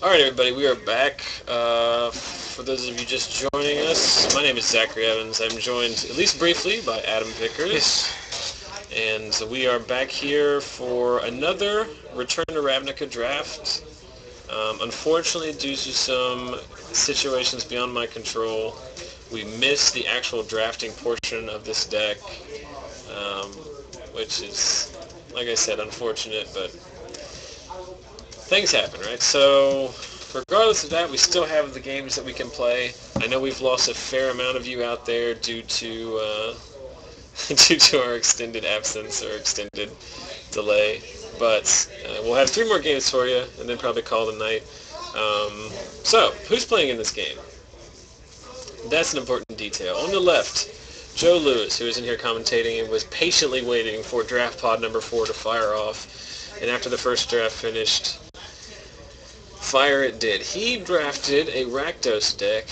Alright everybody, we are back. For those of you just joining us, my name is Zachary Evans. I'm joined, at least briefly, by Adam Pickers. Yes. And we are back here for another Return to Ravnica draft. Unfortunately, due to some situations beyond my control, we missed the actual drafting portion of this deck, which is, like I said, unfortunate, but things happen, right? So, regardless of that, we still have the games that we can play. I know we've lost a fair amount of you out there due to due to our extended absence or extended delay, but we'll have 3 more games for you, and then probably call it a night. So, who's playing in this game? That's an important detail. On the left, Joe Lewis, who is in here commentating and was patiently waiting for draft pod number 4 to fire off, and after the first draft finished, fire it did. He drafted a Rakdos deck.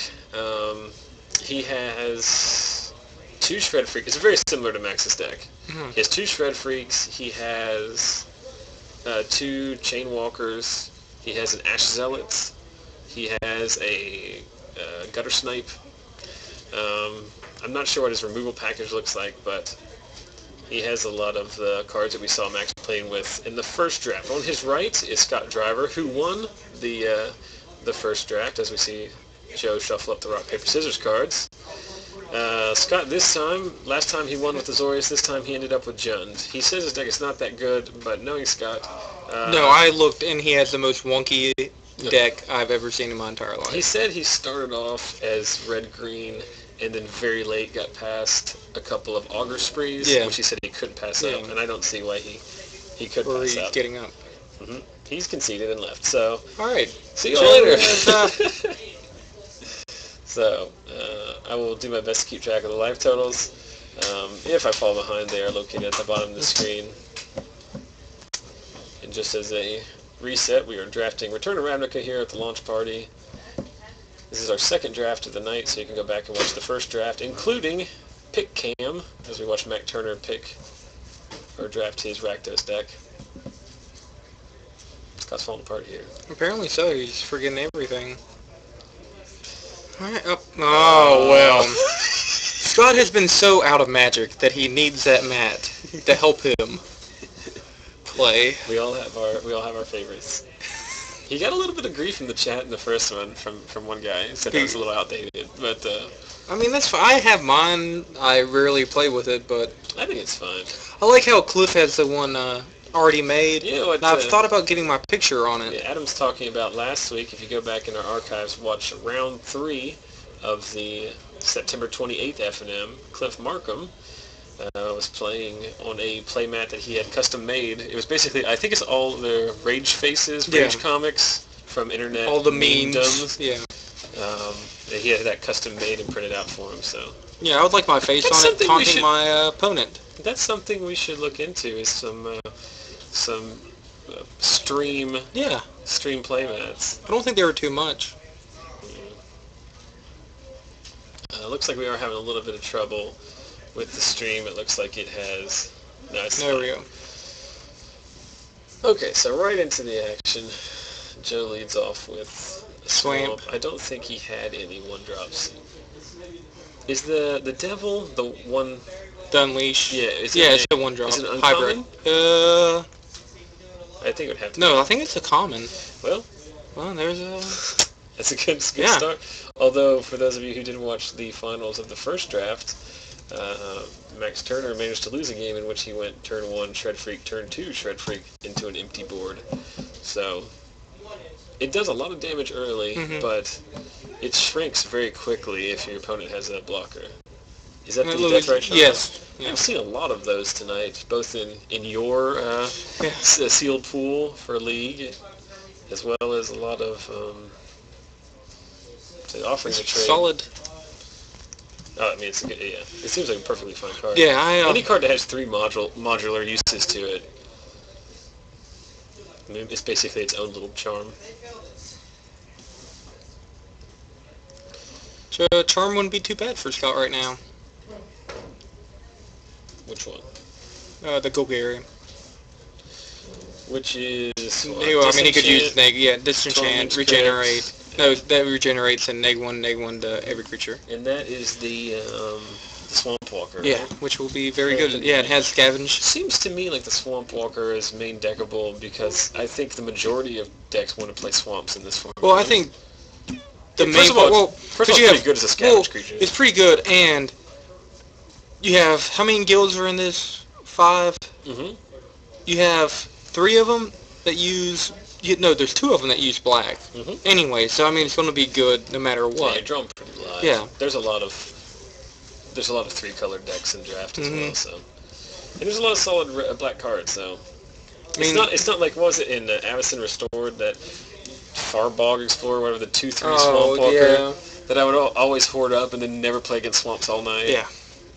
He has 2 Shred Freaks. It's very similar to Max's deck. Mm-hmm. He has 2 Shred Freaks. He has 2 Chain Walkers. He has an Ash Zealot. He has a Gutter Snipe. I'm not sure what his removal package looks like, but he has a lot of the cards that we saw Max playing with in the first draft. On his right is Scott Driver, who won the first draft, as we see Joe shuffle up the rock, paper, scissors cards. Scott, last time he won with Azorius, this time he ended up with Jund. He says his deck is not that good, but knowing Scott... No, I looked, and he has the most wonky deck I've ever seen in my entire life. He said he started off as red-green, and then very late got past a couple of Augur Sprees, which he said he couldn't pass up, and I don't see why he could or pass he's up. getting up. Mm-hmm. He's conceded and left, so... Alright. See you later! So, I will do my best to keep track of the life totals. If I fall behind, they are located at the bottom of the screen. And just as a reset, we are drafting Return to Ravnica here at the launch party. This is our second draft of the night, so you can go back and watch the first draft, including Pick Cam, as we watch Mac Turner pick or draft his Rakdos deck. Scott's falling apart here. Apparently so. He's forgetting everything. Alright. Oh, well. Scott has been so out of Magic that he needs that mat to help him play. We all have our favorites. He got a little bit of grief in the chat in the first one from one guy. He said that was a little outdated, but... I mean, that's fine. I have mine. I rarely play with it, but... I think it's fine. I like how Cliff has the one already made. Yeah, and I've thought about getting my picture on it. Yeah, Adam's talking about last week. If you go back in our archives, watch round 3 of the September 28th FNM. Cliff Markham was playing on a playmat that he had custom made. It was basically, I think it's all the Rage Faces, Rage comics from internet. All the memes. Yeah. He had that custom made and printed out for him. So. Yeah, I would like my face on it taunting my opponent. That's something we should look into. Is some stream. Yeah. Stream playmats. I don't think they were too much. Looks like we are having a little bit of trouble with the stream. It looks like it has... No, it's there not. we go. Okay, so right into the action. Joe leads off with a swamp. I don't think he had any 1-drops. Is the devil the one... The Unleash? Yeah, it's a 1-drop. Is it an hybrid. uncommon? I think it would have to be. No, I think it's a common. Well, there's a... That's a good start. Although, for those of you who didn't watch the finals of the first draft, Max Turner managed to lose a game in which he went turn 1 Shred Freak, turn 2 Shred Freak into an empty board. So, it does a lot of damage early, but it shrinks very quickly if your opponent has a blocker. Is that the Death Right shot? Yes. Yeah. I've seen a lot of those tonight, both in your sealed pool for League, as well as a lot of offering a trade. Solid. I mean, it's a good, yeah. It seems like a perfectly fine card. Yeah, any card that has 3 modular uses to it. I mean, it's basically its own little charm. So charm wouldn't be too bad for Scott right now. Which one? The Golgarian. which is I mean, he could use disenchant, Torment's regenerate. No, that regenerates and neg one to every creature. and that is the Swamp Walker. Yeah, Right? which will be very good. Yeah, it has scavenge. Seems to me like the Swamp Walker is main deckable because I think the majority of decks want to play swamps in this format. Well, I think the First of all, it's you pretty good as a scavenge creature. It's pretty good, and you have how many guilds are in this? 5. Mm-hmm. You have 3 of them that use. No, there's 2 of them that use black. Mm-hmm. Anyway, so I mean, it's going to be good no matter what. Yeah, you draw them pretty live. Yeah. There's a lot of 3-color decks in draft as well. So, and there's a lot of solid black cards. So, it's not like what was it in Avacyn Restored that Farbog Explorer, whatever the 2/3 Swamp Walker that I would always hoard up and then never play against swamps all night. Yeah.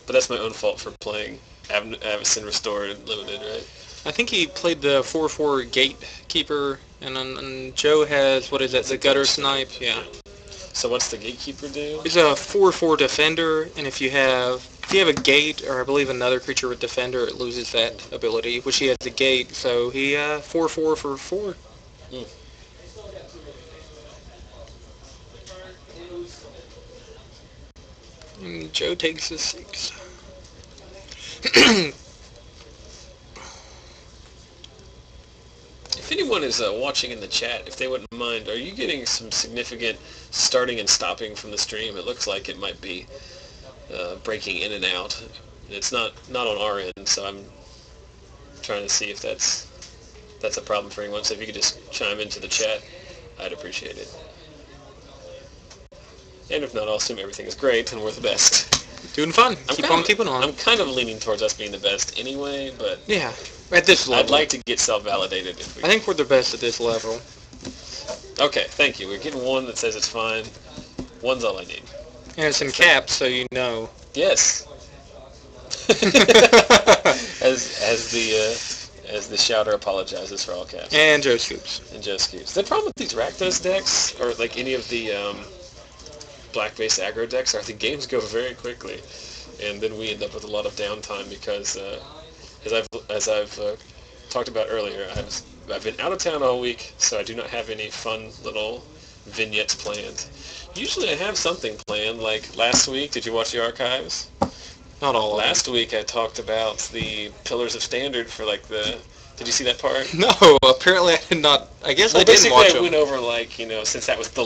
But that's my own fault for playing Avacyn Restored Limited, right? I think he played the 4/4 Gatekeeper, and Joe has, what is that, the Gutter Snipe? Yeah. So what's the Gatekeeper do? It's a 4/4 Defender, and if you have a Gate, or I believe another creature with Defender, it loses that ability, which he has a Gate, so he 4/4 for 4. Mm. And Joe takes a 6. If anyone is watching in the chat, if they wouldn't mind, are you getting some significant starting and stopping from the stream? It looks like it might be breaking in and out. It's not on our end, so I'm trying to see if that's a problem for anyone. So if you could just chime into the chat, I'd appreciate it. And if not, I'll assume everything is great and we're the best. Doing fun. Keep on keeping on. I'm kind of leaning towards us being the best anyway, but yeah, at this level. I'd like to get self-validated. I think we're the best at this level. Okay, thank you. We're getting one that says it's fine. One's all I need. And it's in caps, so you know. Yes. as the shouter apologizes for all caps. And Joe Scoops. The problem with these Rakdos decks, or like any of the black-based aggro decks, are the games go very quickly, and then we end up with a lot of downtime because, as I've talked about earlier, I've been out of town all week, so I do not have any fun little vignettes planned. Usually I have something planned, like last week. Did you watch the archives? Not all of them. Last week I talked about the Pillars of Standard for like the... Did you see that part? No, apparently I did not. I guess I didn't Basically watch I them. went over, like, since that was the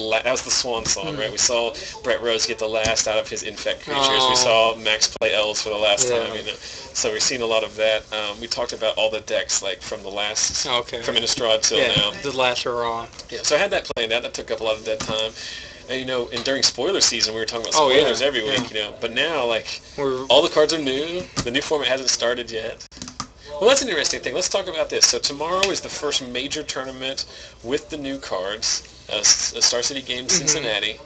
swan song, right? We saw Brett Rose get the last out of his infect creatures. Oh. We saw Max play elves for the last Yeah. time, So we've seen a lot of that. We talked about all the decks, like, from the last... Okay. From Innistrad till now. The last hurrah. Yeah, so I had that planned out. That took up a lot of dead time. And, and during spoiler season, we were talking about spoilers every week, But now, like, all the cards are new. The new format hasn't started yet. Well, that's an interesting thing. Let's talk about this. So tomorrow is the first major tournament with the new cards, Star City Games Cincinnati.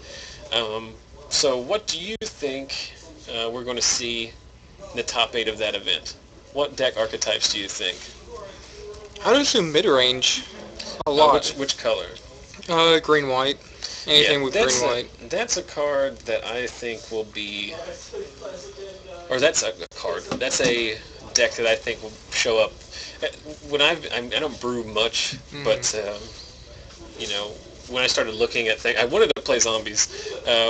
So what do you think we're going to see in the top 8 of that event? What deck archetypes do you think? I would assume mid-range a lot. Which color? Green-white. Anything with green-white. That's a card that I think will be... Or that's a card. That's a deck that I think will show up. When I don't brew much, but when I started looking at things, I wanted to play zombies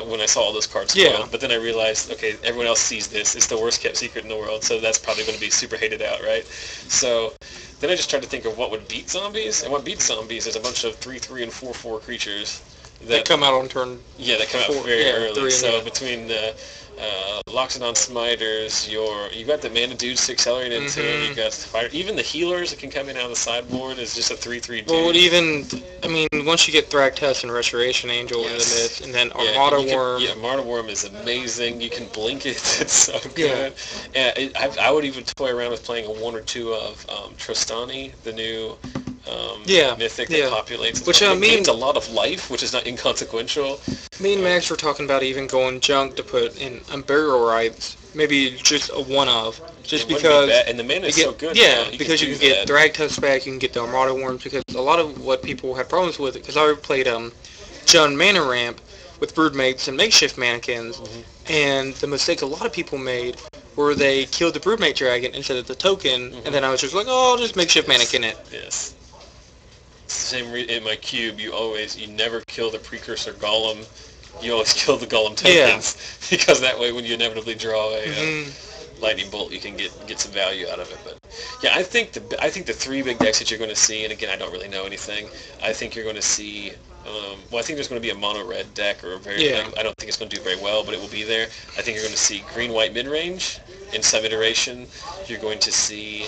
when I saw all those cards spoiled, but then I realized, okay, everyone else sees this. It's the worst kept secret in the world, so that's probably going to be super hated out, right? So then I just tried to think of what would beat zombies, and what beats zombies is a bunch of 3/3 and 4/4 creatures that come out on turn. Yeah, that come out very early. So between the Loxodon Smiters, you got the Mana Dude 6-color into it, you got Fire, even the healers that can come in out of the sideboard is just a 3/3 dude. Well, once you get Thragtusk and Restoration Angel into this, and then Armada Worm. Armada Worm is amazing. You can blink it. It's so good. Yeah. I would even toy around with playing a 1 or 2 of Trostani, the new mythic that populates. Which means a lot of life, which is not inconsequential. Me and Max were talking about even going junk to put in Burial Rites, maybe just a one of, just because. And the mana is so good. Yeah, because you can get Thragtusk back, you can get the Armada Worms, because a lot of what people had problems with it, because I played Jund Mana Ramp with Broodmates and Makeshift Mannequins, and the mistake a lot of people made where they killed the Broodmate Dragon instead of the token, and then I was just like, oh, I'll just Makeshift Mannequin it. Yes. It's the same in my cube. You never kill the precursor golem. You always kill the golem tokens because that way when you inevitably draw a lightning bolt, you can get some value out of it. But yeah, I think the three big decks that you're going to see, and again, I don't really know anything. I think you're going to see. I think there's going to be a mono red deck or I don't think it's going to do very well, but it will be there. I think you're going to see green white mid range in some iteration. You're going to see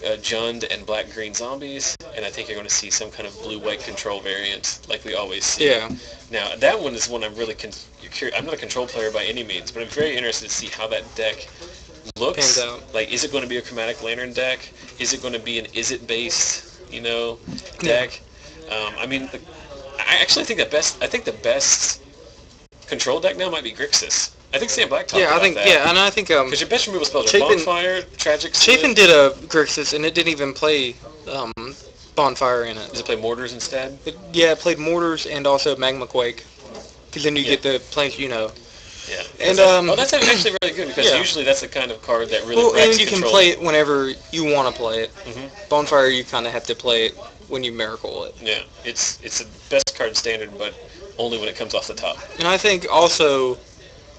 Jund and black green zombies, and I think you're going to see some kind of blue white control variant like we always see. Yeah. Now that one is one I'm really I'm not a control player by any means, but I'm very interested to see how that deck looks. Pans out. Like, is it going to be a chromatic lantern deck? Is it going to be an based deck? I mean, I actually think the best control deck now might be Grixis. I think Sam Black talked about that. Yeah, and I think because your best removal spells are Bonfire, Tragic Slip. Chapin did a Grixis, and it didn't even play Bonfire in it. Does it play Mortars instead? It played Mortars and also Magma Quake, because then you get the planes, Yeah. And that's actually really good, because usually that's the kind of card that really and you can play it whenever you want to play it. Mm-hmm. Bonfire, you kind of have to play it when you miracle it. Yeah, it's the best card in Standard, but only when it comes off the top. And I think also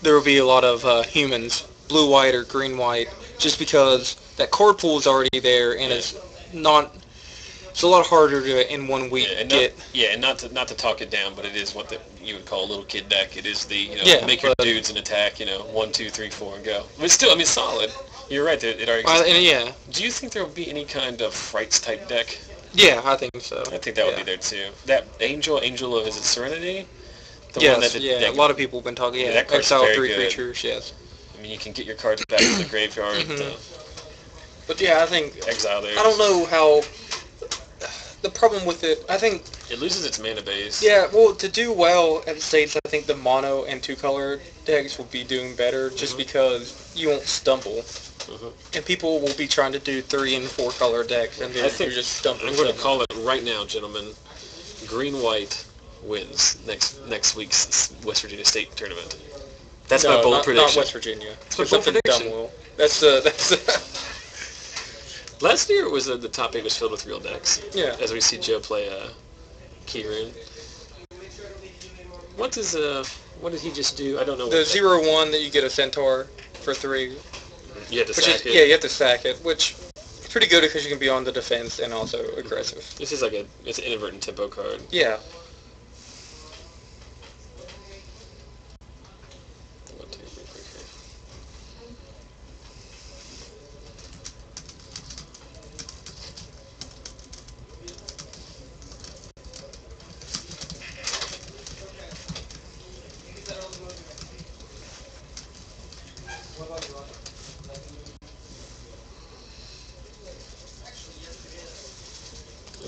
there will be a lot of humans, blue-white or green-white, just because that card pool is already there, and it's a lot harder to in 1 week get. And not to talk it down, but it is what you would call a little kid deck. It is the make your dudes an attack, 1, 2, 3, 4 and go. But still, I mean, solid. You're right. It already exists. Do you think there will be any kind of Frights type deck? Yeah, I think so. I think that would be there too. That Angel of, is it Serenity? A lot of people have been talking. That card's exile very 3 good. creatures. Yes. I mean, you can get your cards back to the graveyard. But yeah, I think exile there. I don't know how. The problem with it, I think it loses its mana base. Yeah, well, to do well at the States, I think the mono and 2-color decks will be doing better, just because you won't stumble. And people will be trying to do 3 and 4-color decks, and you're just stumbling. I'm going to call it right now, gentlemen. Green-white wins next week's West Virginia State tournament. That's my bold prediction. Not West Virginia. That's my bold prediction. That's the. Last year the top 8 was filled with real decks. Yeah. As we see Joe play Keyrune. What did he just do? I don't know. The 0/1 that you get a Centaur for 3. You have to sack it. Yeah, you have to sack it, which is pretty good because you can be on the defense and also aggressive. This is it's an inadvertent tempo card. Yeah.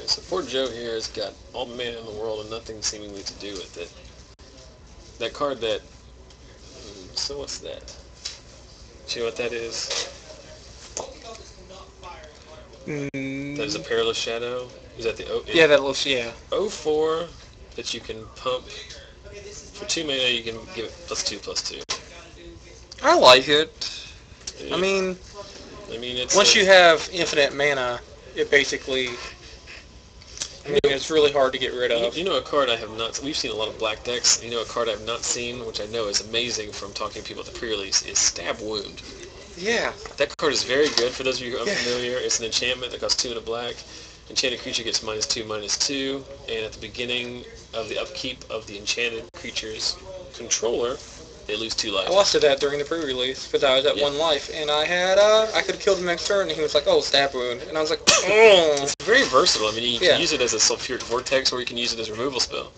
So poor Joe here has got all the mana in the world and nothing seemingly to do with it. That card that... So what's that? Do you know what that is? That is a Perilous Shadow? Is that the... Yeah, that looks... Yeah. 04 that you can pump. For 2 mana you can give it +2/+2. I like it. Yeah. I mean it's... Once you have infinite mana, it basically... it's really hard to get rid of. You know a card I have not... We've seen a lot of black decks. You know a card I have not seen, which I know is amazing from talking to people at the pre-release, is Stab Wound. Yeah. That card is very good for those of you who are unfamiliar. It's an enchantment that costs 2 and a black. Enchanted creature gets -2/-2, and at the beginning of the upkeep of the enchanted creature's controller, they lose 2 life. I lost to that during the pre-release because I was at 1 life, and I had I could have killed him next turn, and he was like, "Oh, Stab Wound," and I was like, "Oh." It's very versatile. I mean, you can use it as a sulfuric vortex, or you can use it as a removal spell.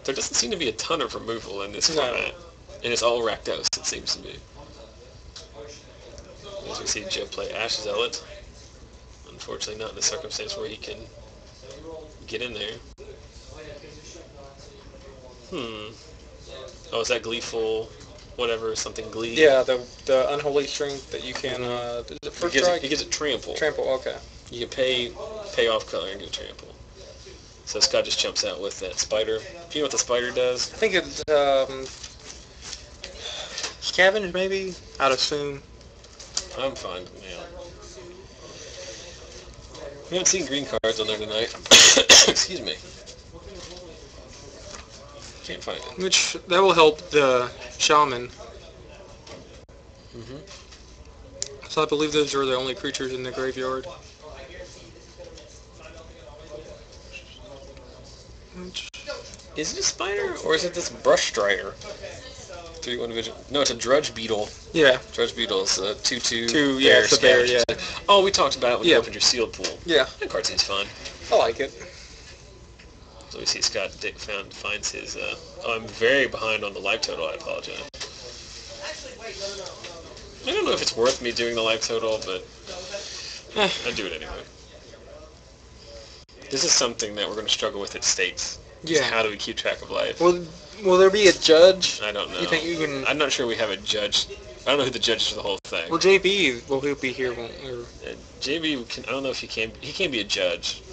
There doesn't seem to be a ton of removal in this format, and it's all Rakdos, it seems to be. As we see Joe play Ash Zealot. Unfortunately, not in a circumstance where he can get in there. Oh, is that Gleeful, whatever, something Glee? Yeah, the Unholy Strength that you can, the first strike? He gives it Trample. Trample, okay. You can pay off color and get Trample. So Scott just jumps out with that Spider. Do you know what the Spider does? I think it's, Scavenge, maybe? I'd assume. I'm fine, yeah. We haven't seen green cards on there tonight. Excuse me. Can't find it. Which, that will help the shaman. Mm-hmm. So I believe those are the only creatures in the graveyard. Which, Is it a spider or is it this brush strider? 3/1 vision. No, it's a drudge beetle. yeah. Drudge beetle is a 2/2 Two, yeah, it's a bear, scavenger. yeah. Oh, we talked about it when you Yeah. opened your sealed pool. Yeah. That card seems fun. I like it. So we see Scott Dick finds his. Oh, I'm very behind on the life total. I apologize. I don't know if it's worth me doing the life total, but I do it anyway. This is something that we're going to struggle with at states. Yeah. How do we keep track of life? Will there be a judge? I don't know. You think you can... I'm not sure we have a judge. I don't know who the judge is for the whole thing. Well, JB, will he be here? JB, I don't know if he can. He can be a judge.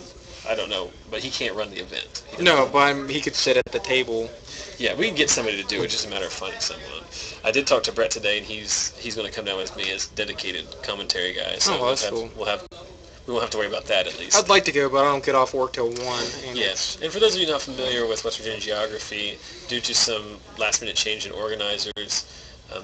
I don't know, but he can't run the event. No, but he could sit at the table. Yeah, we can get somebody to do it. It's just a matter of finding someone. I did talk to Brett today, and he's going to come down with me as dedicated commentary guy. So that's cool. We won't have to worry about that at least. I'd like to go, but I don't get off work till 1. And Yes, and for those of you not familiar with West Virginia geography, due to some last-minute change in organizers,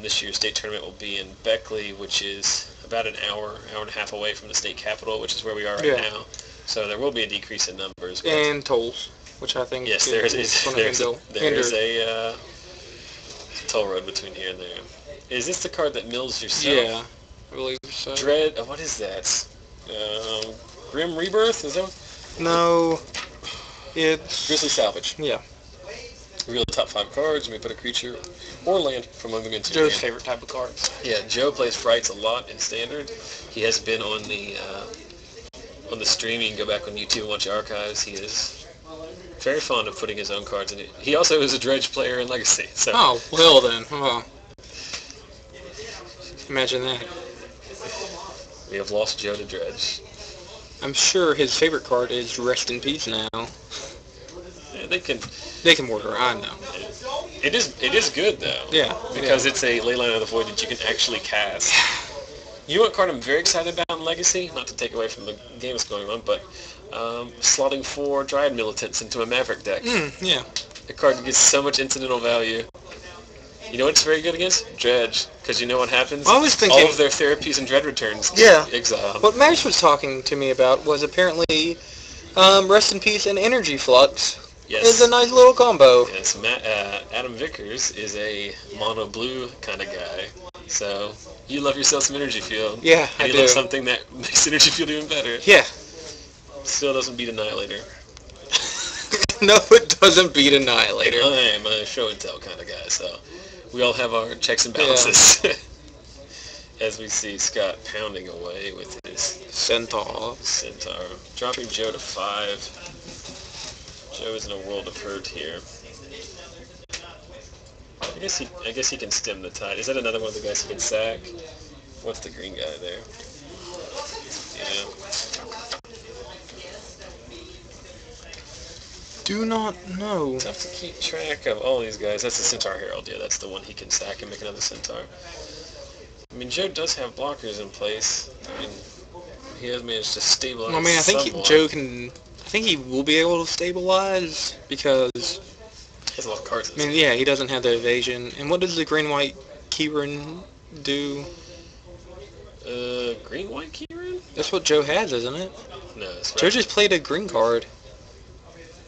this year's state tournament will be in Beckley, which is about an hour and a half away from the state capitol, which is where we are right now. So there will be a decrease in numbers. And tolls, which I think yes, there is a toll road between here and there. Is this the card that mills yourself? Yeah, I believe so. Dread. What is that? Grim Rebirth? Is that? No, it's Grizzly Salvage. Yeah. Reveal the top 5 cards, and we put a creature or land from among them into Joe's your hand. favorite type of cards. Yeah, Joe plays Frights a lot in Standard. He has been on the stream. You can go back on YouTube and watch archives. He is very fond of putting his own cards in it. He also is a Dredge player in Legacy. So. Oh, well then. Oh. Imagine that. We have lost Joe to Dredge. I'm sure his favorite card is Rest in Peace now. Yeah, they can work around now. It is good though. Yeah. Because it's a Leyline of the Void that you can actually cast. You know what card I'm very excited about in Legacy? Not to take away from the game that's going on, but slotting 4 Dryad Militants into a Maverick deck. Yeah. The card gets so much incidental value. You know what it's very good against? Dredge. Because you know what happens? I was thinking... all of their therapies and Dread returns get exiled. What Max was talking to me about was apparently Rest in Peace and Energy Flux. Yes. It's a nice little combo. Yes, Adam Vickers is a mono blue kind of guy. So, you love yourself some Energy Field. Yeah, and you love something that makes Energy Field even better. Yeah. Still doesn't beat Annihilator. No, it doesn't beat Annihilator. I am a show and tell kind of guy, so we all have our checks and balances. Yeah. As we see Scott pounding away with his Centaur. Dropping Joe to 5. Joe is in a world of hurt here. I guess he can stem the tide. Is that another one of the guys who can sack? What's the green guy there? Yeah. Do not know. Tough to keep track of all these guys. That's the Centaur Herald. Yeah, that's the one he can stack and make another Centaur. I mean, Joe does have blockers in place. I mean, he has managed to stabilize. I mean, I think Joe can. I think he will be able to stabilize because he has a lot of cards. I mean, yeah, he doesn't have the evasion. And what does the green-white keyring do? Green-white keyring? That's what Joe has, isn't it? No, that's right. Joe just played a green card.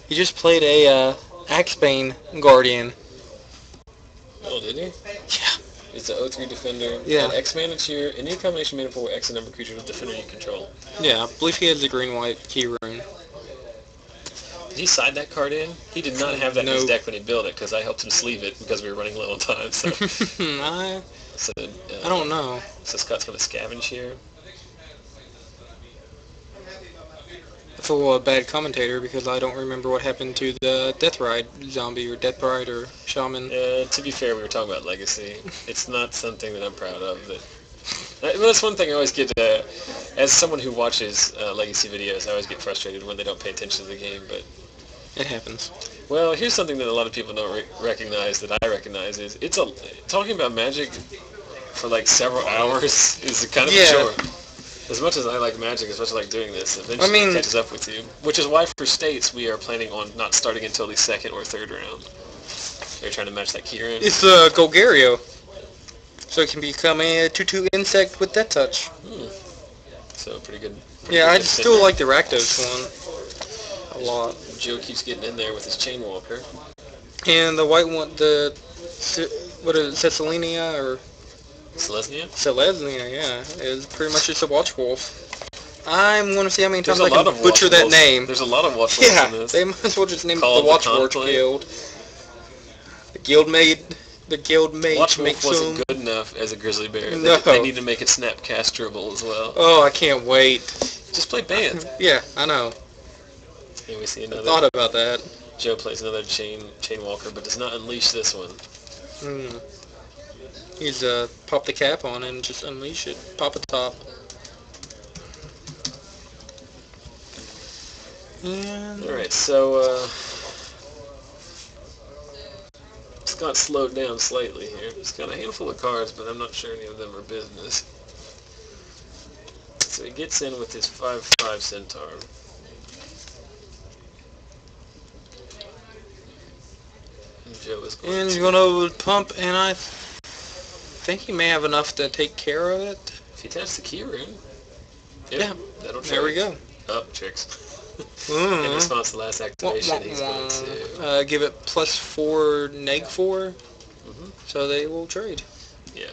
He just played a Axebane Guardian. Oh, did he? Yeah. It's an 0/3 defender. Yeah. An X mana tier, any combination made up for X number of creatures with defender you control. Yeah, I believe he has the green-white keyring. Did he side that card in? He did not have that in his deck when he built it, because I helped him sleeve it because we were running low on time. So, I don't know. So Scott's going to scavenge here. I feel a bad commentator because I don't remember what happened to the Death Ride zombie or Death Ride or Shaman. To be fair, we were talking about Legacy. It's not something that I'm proud of. That's one thing I always get, as someone who watches Legacy videos, I always get frustrated when they don't pay attention to the game, but... It happens. Well, here's something that a lot of people don't recognize that I recognize is, talking about Magic for like several hours is kind of a chore. As much as I like Magic, as much as I like doing this, eventually it catches up with you. Which is why for States, we are planning on not starting until the second or third round. They're trying to match that key round. It's Golgario. So it can become a 2/2 insect with that touch. So pretty good. I still like the Rakdos one a lot. Joe keeps getting in there with his Chain Walker. And the white one, what is it, Cecilinia or Selesnya? Selesnya, yeah, is pretty much just a Watch Wolf. I'm going to see how many times There's I can butcher that name. There's a lot of Watch Wolves in this. They might as well just name it the Watch Wolf Guild. The Guild Mage Watch makes Wolf wasn't good enough as a Grizzly Bear. No. They need to make it snapcasterable as well. Oh, I can't wait. Just play Band. Yeah, I know. Here we see another. I thought about that. Joe plays another Chain Walker, but does not unleash this one. He's pop the cap on and just unleash it. Pop a top. And alright, so it's got slowed down slightly here. It's got a handful of cards, but I'm not sure any of them are business. So he gets in with his 5/5 Centaur. Joe is going he's going to pump, and I think he may have enough to take care of it. If he taps the key rune. Yeah, that'll there we go. Oh, tricks. In response to the last activation, he's going to give it +4, -4, so they will trade. Yeah,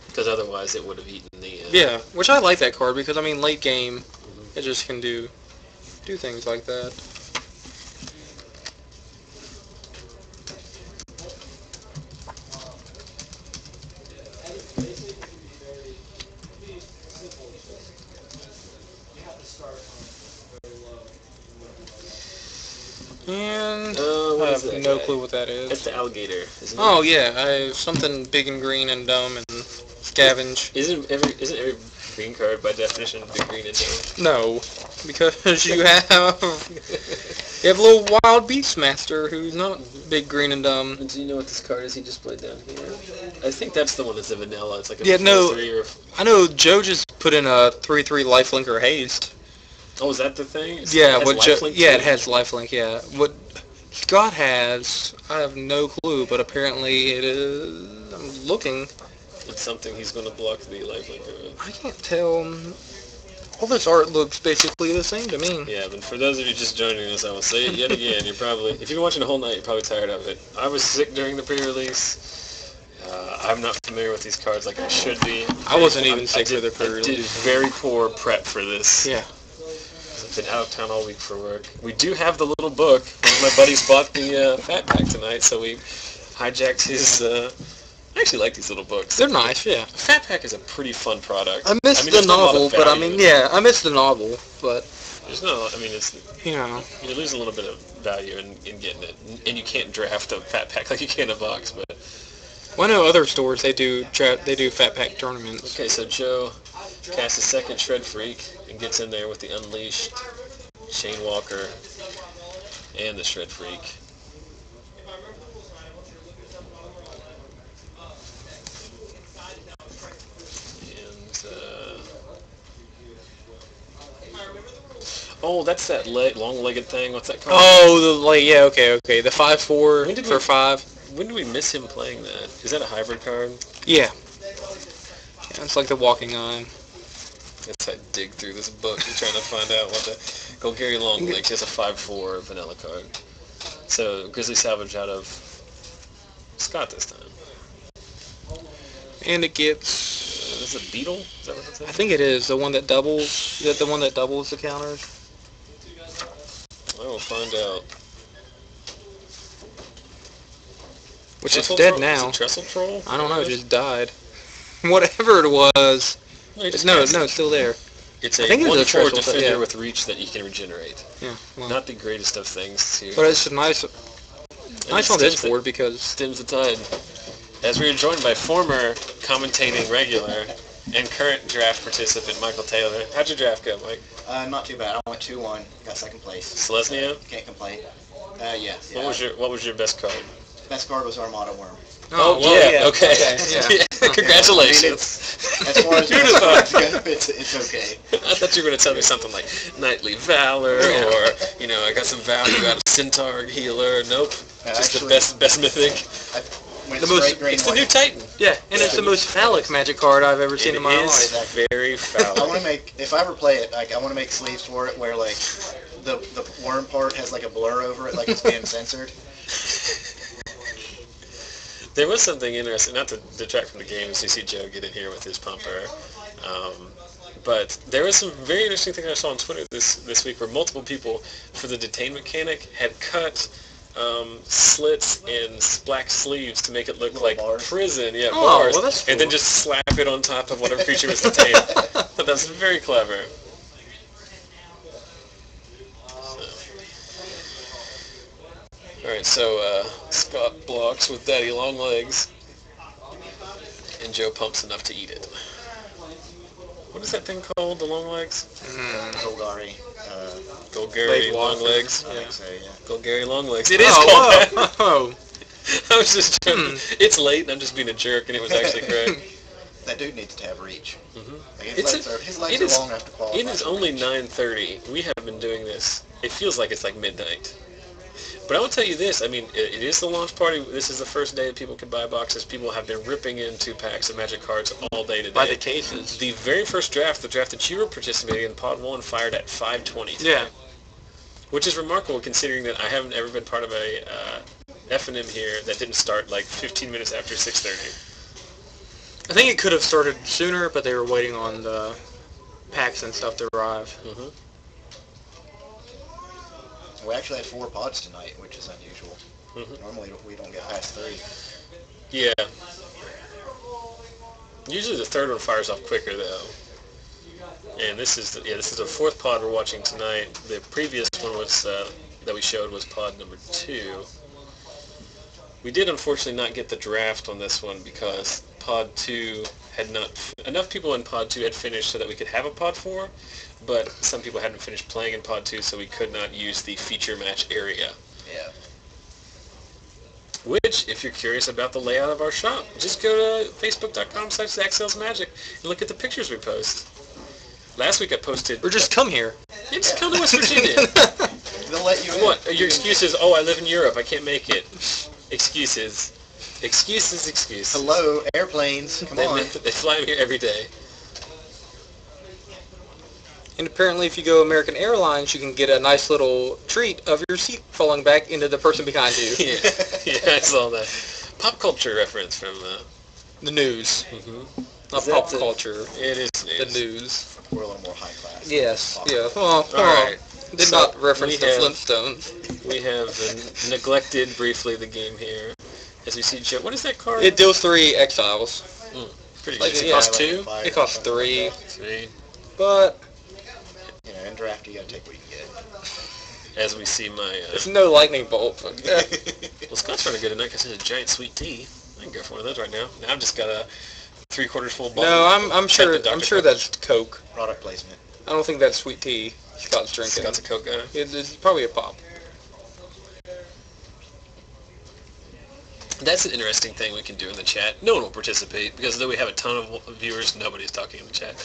because otherwise it would have eaten the... Yeah, which I like that card, because, I mean, late game, it just can do things like that. And I have no clue what that is. It's the alligator, isn't it? Oh yeah, something big and green and dumb and scavenge. Isn't every green card by definition big, green, and dumb? No, because you have a little wild Beastmaster who's not big, green, and dumb. And do you know what this card is he just played down here? I think that's the one that's a vanilla. It's like a 4/3 or... I know Joe just put in a 3/3 lifelink or haste. Oh, is that the thing? It has lifelink, yeah. What Scott has, I have no clue, but apparently it is... I'm looking. It's something he's going to block the lifelink with. I can't tell. All this art looks basically the same to me. Yeah, but for those of you just joining us, I will say it yet again. You're probably, if you've been watching the whole night, you're probably tired of it. I was sick during the pre-release. I'm not familiar with these cards like I should be. I wasn't even sick for the pre-release. I did very poor prep for this. Yeah. I've been out of town all week for work. We do have the little book. One of my buddies bought the Fat Pack tonight, so we hijacked his... I actually like these little books. They're nice, yeah. Fat Pack is a pretty fun product. I miss the novel, but I miss the novel, but... There's no, it's... Yeah. You lose a little bit of value in getting it, and you can't draft a Fat Pack like you can a box, but... Well, I know other stores, they do Fat Pack tournaments. Okay, so Joe casts a second Shred Freak and gets in there with the Unleashed, Chain Walker, and the Shred Freak. Oh, that's that long-legged thing. What's that called? Oh, yeah, okay. The 5/4 for 5. When do we miss him playing that? Is that a hybrid card? Yeah. It's like the Walking Eye. As I dig through this book and trying to find out what the Golgari Longlegs. He has a 5/4 vanilla card. So Grizzly Salvage out of Scott this time. And it gets... Is it a beetle? Is that what that's? I think it is the one that doubles. Is that the one that doubles the counters? I will find out. Which is dead now. Is it Trestle Troll? I don't know. It just died. Whatever it was. No, it's still there. It's a 1/4 defender with reach that you can regenerate. Yeah. Well. Not the greatest of things here. But it's nice on this board because stems the tide. As we are joined by former commentating regular and current draft participant Michael Taylor. How'd your draft go, Mike? Not too bad. I went 2-1. Got second place. Selesnya? Can't complain. Yeah. What was your best card? best card was Armada Worm. Oh, well, yeah, okay. Yeah. Congratulations. As far as You'd have cards thought. go, it's okay. I thought you were going to tell me something like Knightly Valor, or, I got some value out of Centaur Healer. Nope. Just Actually, the best mythic. It's the new Titan. Yeah, and it's the most phallic Magic card I've ever seen in my life. It is very I phallic. want to make, if I ever play it, like, I want to make sleeves for it where, like, the worm part has, like, a blur over it, like it's being censored. There was something interesting, not to detract from the game, as you see Joe get in here with his pumper, but there was some very interesting thing I saw on Twitter this week where multiple people, for the detain mechanic, had cut slits in black sleeves to make it look like bars. prison, bars, well, that's cool. And then just slap it on top of whatever creature was detained. But that's very clever. Alright, so Scott blocks with Daddy Long Legs, and Joe pumps enough to eat it. What is that thing called, the long legs? Golgari. Golgari Long Legs. I think so, yeah. Golgari Long Legs. It is called that! Oh, I was just trying to, it's late and I'm just being a jerk and it was actually correct. That dude needs to have reach. Like, His his legs are long enough to qualify. It is only 9:30. We have been doing this. It feels like it's like midnight. But I will tell you this, I mean, it is the launch party. This is the first day that people can buy boxes. People have been ripping into packs of Magic cards all day today. by the cases. The very first draft, the draft that you were participating in, Pod 1, fired at 5:20. Yeah. Which is remarkable considering that I haven't ever been part of a FNM here that didn't start like 15 minutes after 6:30. I think it could have started sooner, but they were waiting on the packs and stuff to arrive. Mm-hmm. We actually had 4 pods tonight, which is unusual. Mm-hmm. Normally we don't get past 3. Yeah. Usually the third one fires off quicker though. And this is the fourth pod we're watching tonight. The previous one was that we showed was pod number 2. We did unfortunately not get the draft on this one because pod 2 had not enough people in pod 2 had finished so that we could have a pod 4, but some people hadn't finished playing in pod 2, so we could not use the feature match area. Yeah. Which, if you're curious about the layout of our shop, just go to facebook.com/ZachSalesMagic and look at the pictures we post. Last week I posted... Or just come here. Yeah, just come to West Virginia. They'll let you in. What? Your excuse is, oh, I live in Europe, I can't make it. Excuses. Excuses. Hello, airplanes. Come on. They fly here every day. And apparently if you go American Airlines, you can get a nice little treat of your seat falling back into the person behind you. Yeah, I saw that. Pop culture reference from... The news. Mm-hmm. Not pop culture. It is The news. We're a little more high class. Yes. Pop Yeah. culture. Well, Alright. Did So, not reference the we have- Flintstones. We have neglected briefly the game here. As we see Joe... What is that card? It deals 3 exiles. Pretty like, good. It yeah, costs like 2? five, It costs something 3, like that. 3. but You know, in draft you gotta take what you can get. As we see my... it's no lightning bolt. Well, Scott's running good tonight because it's a giant sweet tea. I can go for one of those right now. Now I've just got a 3/4 full bottle. No, I'm sure. Captain Dr. I'm sure Pepper. that's Coke. Product placement. I don't think that's sweet tea Scott's drinking. Scott's a Coke guy. It's probably a pop. That's an interesting thing we can do in the chat. No one will participate because though we have a ton of viewers, nobody's talking in the chat.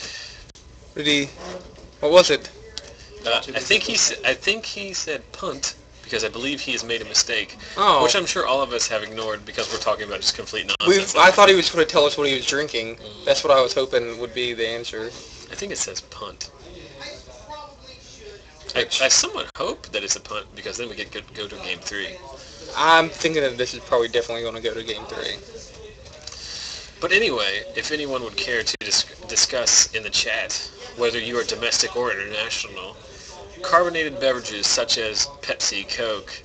What was it? I think he said punt because I believe he has made a mistake, Oh. which I'm sure all of us have ignored because we're talking about just complete nonsense. I thought he was going to tell us what he was drinking. That's what I was hoping would be the answer. I think it says punt. I somewhat hope that it's a punt because then we get go to game 3. I'm thinking that this is probably definitely going to go to game 3. But anyway, if anyone would care to discuss in the chat whether you are domestic or international, carbonated beverages such as Pepsi, Coke,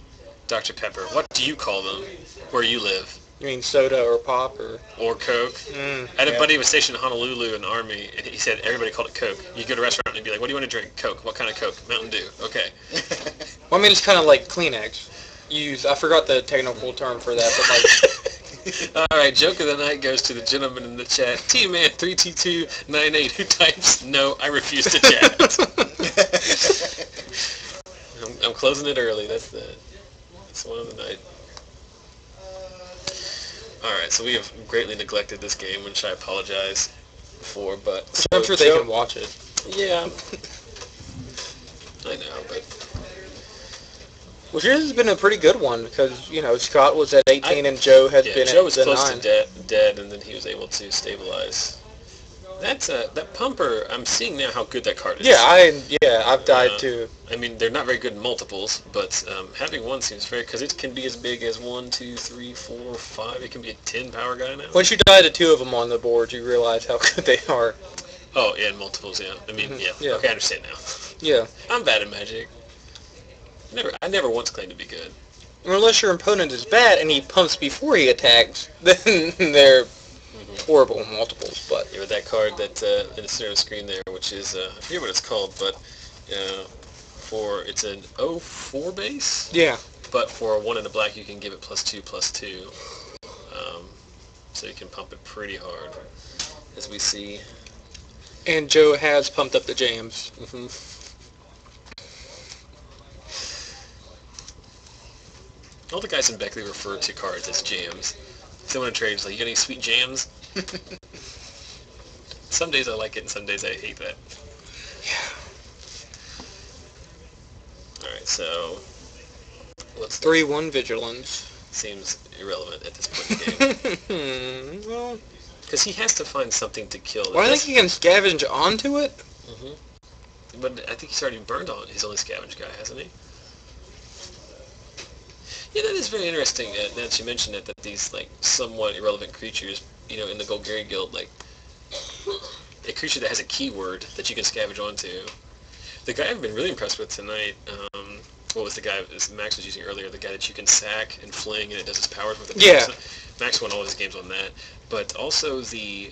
Dr. Pepper, what do you call them where you live? You mean soda or pop or? Or Coke? Mm. I had a buddy who was stationed in Honolulu in the Army, and he said everybody called it Coke. You go to a restaurant and he'd be like, what do you want to drink? Coke. What kind of Coke? Mountain Dew. Okay. Well, I mean, it's kind of like Kleenex. I forgot the technical term for that, but like... All right, joke of the night goes to the gentleman in the chat, T-Man32298, who types, no, I refuse to chat. I'm closing it early. That's one of the night. Alright, so we have greatly neglected this game, which I apologize for, but... So I'm sure they can watch it. Yeah. I know, but... Which has been a pretty good one, because, you know, Scott was at 18 and Joe has been Joe at was the close 9. to dead, and then he was able to stabilize. That Pumper, I'm seeing now how good that card is. I've died too. I mean, they're not very good in multiples, but having one seems fair, because it can be as big as 1, 2, 3, 4, 5. It can be a 10 power guy now. Once you die to 2 of them on the board, you realize how good they are. Oh, yeah, in multiples, yeah. I mean, yeah. Okay, I understand now. Yeah. I'm bad at Magic. I never once claimed to be good. Unless your opponent is bad and he pumps before he attacks, then they're horrible in multiples. But yeah, with that card that in the center of the screen there, which is I forget what it's called, but it's an 0-4 base. Yeah. But for a 1 and a black, you can give it +2/+2. So you can pump it pretty hard, as we see. And Joe has pumped up the jams. Mm-hmm. All the guys in Beckley refer to cards as jams. Someone in trade is like, you got any sweet jams? Some days I like it, and some days I hate that. Yeah. Alright, so... what's 3-1 Vigilance. Seems irrelevant at this point in the game. Well... Because he has to find something to kill. Well, I think he can scavenge onto it. Mm-hmm. But I think he's already burned on his only scavenge guy, hasn't he? Yeah, that is very interesting that you mentioned it, that these, like, somewhat irrelevant creatures, you know, in the Golgari Guild, like, a creature that has a keyword that you can scavenge onto. The guy I've been really impressed with tonight, what was the guy Max was using earlier, the guy that you can sack and fling and it does his powers with it. Yeah. Max won all his games on that. But also the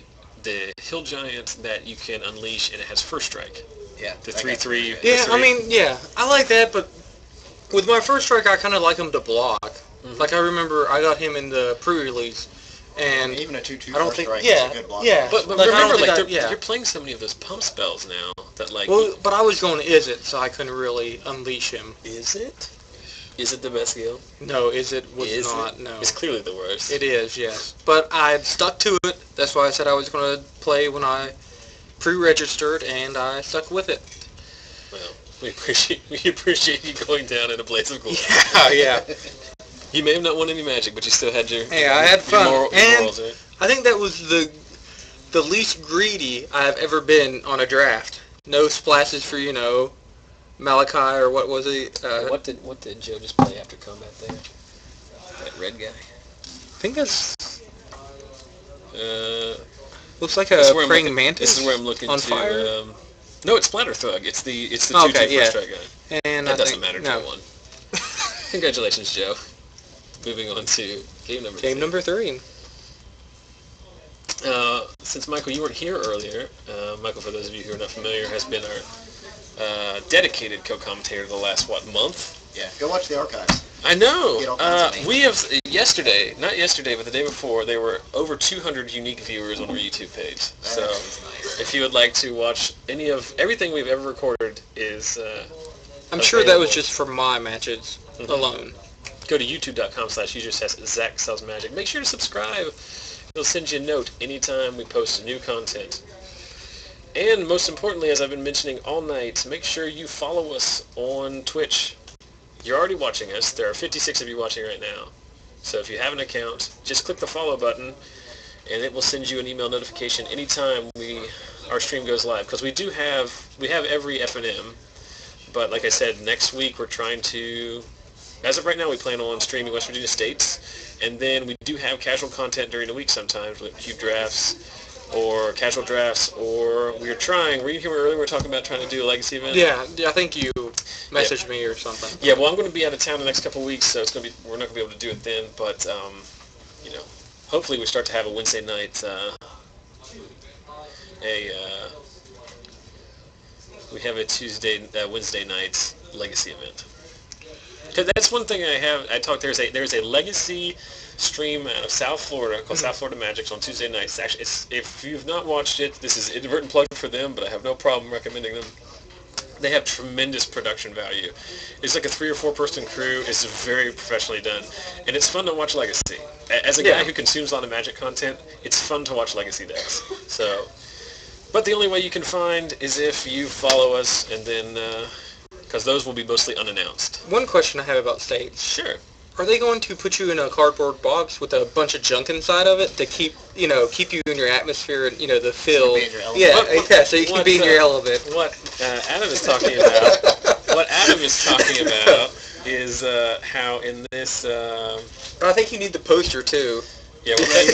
hill giant that you can unleash and it has first strike. Yeah. The 3/3. Yeah, I mean, yeah, I like that, but with my first strike, I kind of like him to block. Mm-hmm. Like, I remember I got him in the pre-release, and even a 2/2 I don't first think, strike yeah, is a good block. yeah. But Like, I don't remember, think like, you're playing so many of those pump spells now that, like... Well, but I was going Is It, so I couldn't really unleash him. Is it? Is it the best guild? No, Is It was Is not, it? no. It's clearly the worst. It is, yes. But I stuck to it. That's why I said I was going to play when I pre-registered, and I stuck with it. Well, we appreciate you going down in a blaze of glory. Yeah, yeah. You may have not won any Magic, but you still had your... Hey, I had fun. And morals, right? I think that was the least greedy I've ever been on a draft. No splashes for, you know, Malachi or what was it? What did Joe just play after combat there? That red guy. I think that's... looks like This a is where praying mantis. This is where I'm looking on to... fire? no, it's Splatter Thug. It's the 2/2 yeah. first strike guy. And That I doesn't think, matter. no. Joe won. Congratulations, Joe. Moving on to game number 3. Game number 3. Since, Michael, you weren't here earlier, Michael, for those of you who are not familiar, has been our dedicated co-commentator the last, month? Yeah, go watch the archives. I know! Get all kinds of names. We have, not yesterday, but the day before, there were over 200 unique viewers on our YouTube page. So, Nice. if you would like to watch everything we've ever recorded is I'm sure that was available. just for my matches alone. Go to youtube.com/user_Magic. Make sure to subscribe. It'll send you a note anytime we post new content. And most importantly, as I've been mentioning all night, make sure you follow us on Twitch. You're already watching us. There are 56 of you watching right now. So if you have an account, just click the follow button, and it will send you an email notification anytime our stream goes live. Because we have every FNM, but like I said, next week we're trying to... As of right now, we plan on streaming West Virginia States, and then we do have casual content during the week sometimes with cube drafts or casual drafts, or were you here earlier, we were talking about trying to do a legacy event? Yeah, I think you messaged me or something. Yeah, well, I'm going to be out of town the next couple of weeks, so we're not going to be able to do it then, but, hopefully we start to have a Wednesday night, we have a Wednesday night legacy event. Because that's one thing there's a legacy stream out of South Florida called South Florida Magics on Tuesday nights. Actually, if you've not watched it, this is an inadvertent plug for them, but I have no problem recommending them. They have tremendous production value. It's like a 3 or 4 person crew. It's very professionally done, and it's fun to watch Legacy. As a guy who consumes a lot of Magic content, it's fun to watch Legacy decks. So, but the only way you can find is if you follow us, and then because those will be mostly unannounced. One question I have about States. Sure. Are they going to put you in a cardboard box with a bunch of junk inside of it to keep you in your atmosphere and, the feel? So you can be in your element. So you can be in your element. What Adam is talking about, is how in this. I think you need the poster too. Yeah, We'll take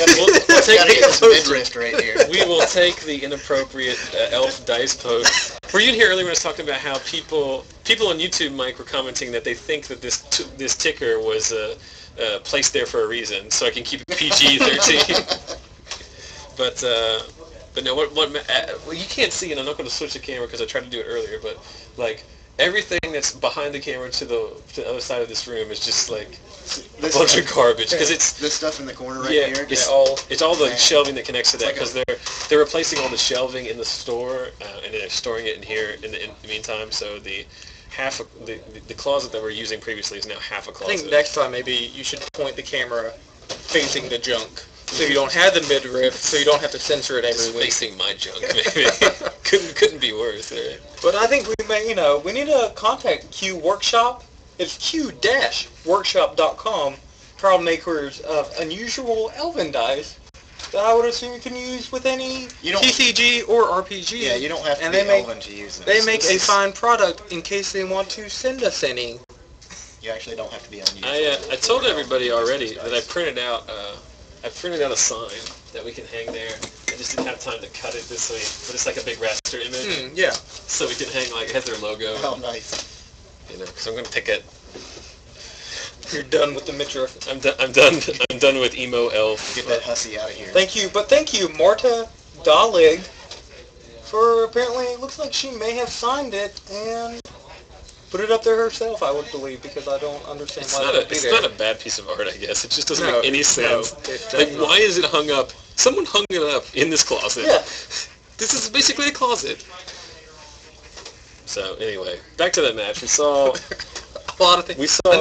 the midriff right here. We will take the inappropriate elf dice post. Were you here earlier when I was talking about how people on YouTube, Mike, were commenting that they think that this ticker was placed there for a reason, so I can keep it PG-13. But no, well, you can't see, and I'm not going to switch the camera because I tried to do it earlier, but like everything that's behind the camera to the other side of this room is just like a bunch of garbage, because it's this stuff in the corner right here. It's all the shelving that connects to that, because they're replacing all the shelving in the store and they're storing it in here in the meantime. So the closet that we're using previously is now half a closet. I think next time maybe you should point the camera facing the junk, so you don't have the midriff, so you don't have to censor it every week. Facing my junk, maybe. couldn't be worse, right? But I think we need to contact Q Workshop. It's q-workshop.com, proud makers of unusual elven dice that I would assume you can use with any TCG or RPG. Yeah, you don't have to be elven to use them. They make a fine product in case they want to send us any. You actually don't have to be unusual. I told everybody already that I printed out a sign that we can hang there. I just didn't have time to cut it this week, but it's like a big raster image. Yeah. So we can hang, like, it has their logo. Oh, nice. Because I'm going to take it. You're done with the midriff. I'm done with emo elf. Get that hussy out of here. Thank you, Marta Dalig, for apparently it looks like she may have signed it and put it up there herself, I would believe, because I don't understand why that would be there. It's not a bad piece of art, I guess. It just doesn't make any sense. No, why is it hung up? Someone hung it up in this closet. Yeah. This is basically a closet. So anyway, back to that match. We saw a lot of things. We saw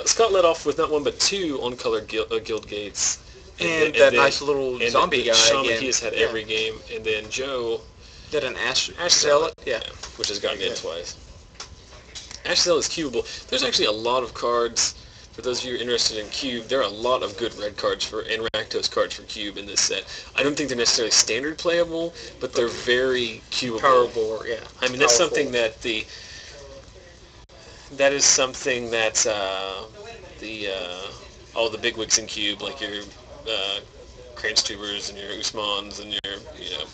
Scott led off with not one but 2 on-color guild gates, and that nice little zombie guy. Shaman he has had every game, and then Joe did an Ash Zealot, which has gotten in twice. Ash Zealot is cubable. There's actually a lot of cards. For those of you who are interested in Cube, there are a lot of good red cards and Rakdos cards for Cube in this set. I don't think they're necessarily standard playable, but they're very cubable. Powerful, yeah. I mean, that's something that all the bigwigs in Cube, like your Kranstubers and your Usmans and your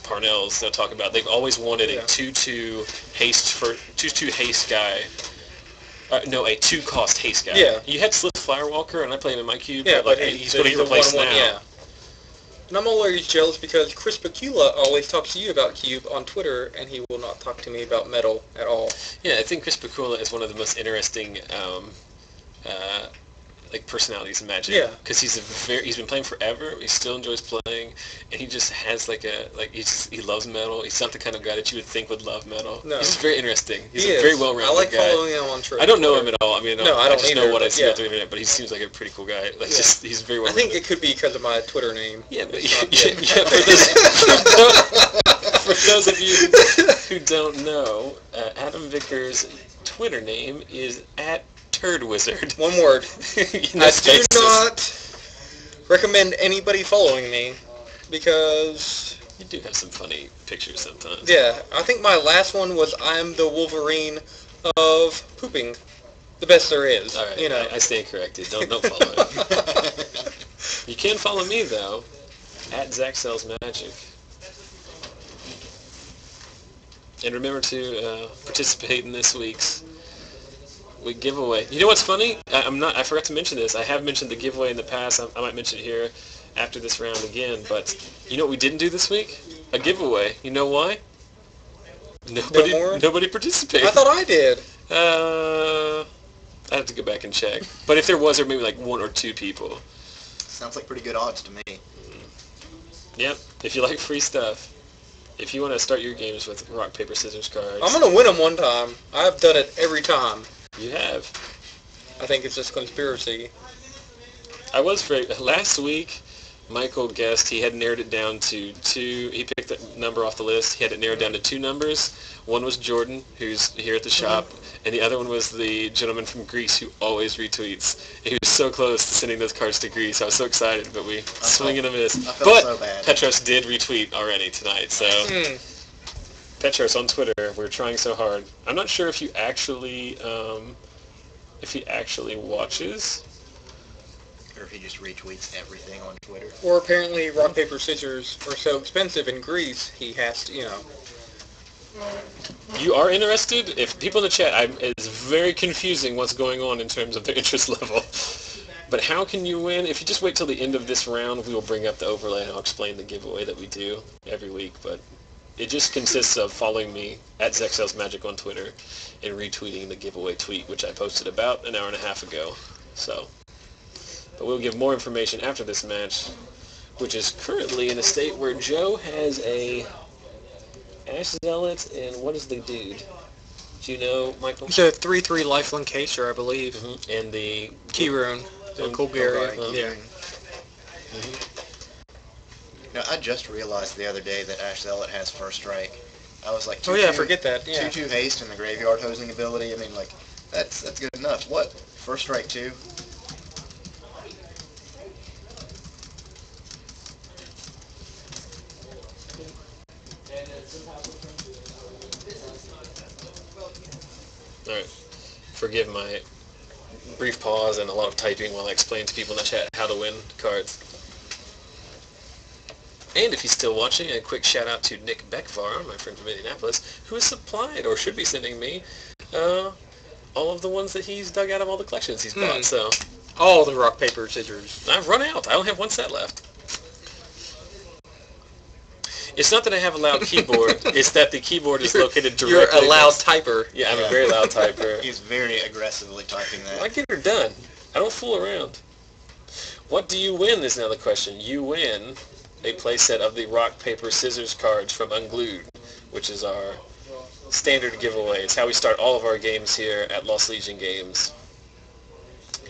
Parnells, they'll talk about. They've always wanted a 2/2 haste guy. A 2-cost haste guy. Yeah. You had Slith Firewalker, and I play him in my cube. Yeah, but he's going to be replaced now. Yeah. And I'm always jealous because Chris Bakula always talks to you about Cube on Twitter, and he will not talk to me about Metal at all. Yeah, I think Chris Bakula is one of the most interesting personalities in Magic. Yeah. Because he's been playing forever. He still enjoys playing, and he just has he loves Metal. He's not the kind of guy that you would think would love Metal. No. He's very interesting. He's a very well-rounded guy. I like following him on Twitter. I don't know him at all. I mean, I just know what I see on the internet, but he seems like a pretty cool guy. He's very well. I think it could be because of my Twitter name. Yeah, but for those of you who don't know, Adam Vickers' Twitter name is @TurdWizard. One word. I do not recommend anybody following me because you do have some funny pictures sometimes. Yeah, I think my last one was I'm the Wolverine of pooping. The best there is. All right, I stand corrected. Don't follow him. You can follow me though, @ZachSellsMagic. And remember to participate in this week's giveaway. You know what's funny? I forgot to mention this. I have mentioned the giveaway in the past. I might mention it here after this round again. But you know what we didn't do this week? A giveaway. You know why? Nobody participated. I thought I did. I have to go back and check. But if there was, there maybe like 1 or 2 people. Sounds like pretty good odds to me. Yep. If you like free stuff. if you want to start your games with rock, paper, scissors cards... I'm going to win them one time. I've done it every time. You have. I think it's just conspiracy. I was very... Last week, Michael guessed he had narrowed it down to two... He picked a number off the list. He had it narrowed down to two numbers. One was Jordan, who's here at the shop, and the other one was the gentleman from Greece who always retweets. He was so close to sending those cards to Greece. I was so excited, but we swing and a miss. I felt But so bad. Petros did retweet already tonight, so... Petros on Twitter, we're trying so hard. I'm not sure if you actually... if he actually watches... Or if he just retweets everything on Twitter. Or apparently rock, paper, scissors are so expensive in Greece, he has to, You are interested? If people in the chat, it's very confusing what's going on in terms of the interest level. But how can you win? If you just wait till the end of this round, we will bring up the overlay and I'll explain the giveaway that we do every week. But it just consists of following me at ZexCellsMagic on Twitter and retweeting the giveaway tweet, which I posted about an hour and a half ago. But we'll give more information after this match, which is currently in a state where Joe has a Ash Zealot, and what is the dude? Do you know, Michael? It's a 3/3 lifelink caster, I believe. Mm-hmm. And the... Key rune. The Bulgaria. Yeah. Now, I just realized the other day that Ash Zealot has first strike. I was like, Oh yeah, forget that. Yeah. 2/2 haste and the graveyard hosing ability. I mean, like, that's good enough. What? First strike 2? Alright. Forgive my brief pause and a lot of typing while I explain to people in the chat how to win cards. And if he's still watching, a quick shout out to Nick Beckvar, my friend from Indianapolis, who has supplied, or should be sending me, all of the ones that he's dug out of all the collections he's bought. So All the rock, paper, scissors. I've run out. I only have one set left. It's not that I have a loud keyboard, it's that the keyboard is located directly... You're a loud next... typer. Yeah, I'm a very loud typer. He's very aggressively typing that. I get her done. I don't fool around. What do you win is now the question. You win a playset of the rock, paper, scissors cards from Unglued, which is our standard giveaway. It's how we start all of our games here at Lost Legion Games.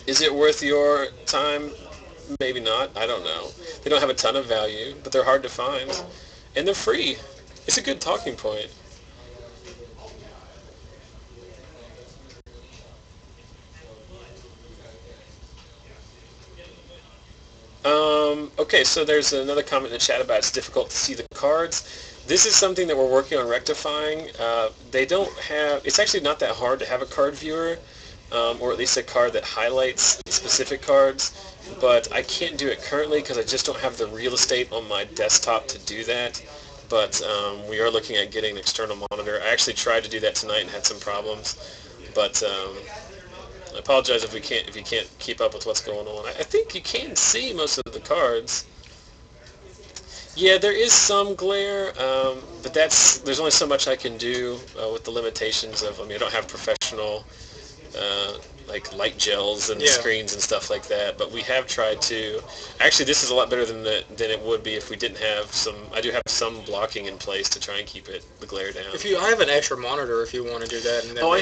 Is it worth your time? Maybe not. I don't know. They don't have a ton of value, but they're hard to find. And they're free. It's a good talking point. Okay, so there's another comment in the chat about it's difficult to see the cards. This is something that we're working on rectifying. They don't have... It's actually not that hard to have a card viewer, or at least a card that highlights specific cards. But I can't do it currently because I just don't have the real estate on my desktop to do that. But we are looking at getting an external monitor. I actually tried to do that tonight and had some problems. But I apologize if you can't keep up with what's going on. I think you can see most of the cards. Yeah, there is some glare, but there's only so much I can do with the limitations of. I mean, I don't have professional like light gels and screens and stuff like that. But we have tried to. Actually, this is a lot better than it would be if we didn't have some. I do have some blocking in place to try and keep the glare down. I have an extra monitor if you want to do that. And then I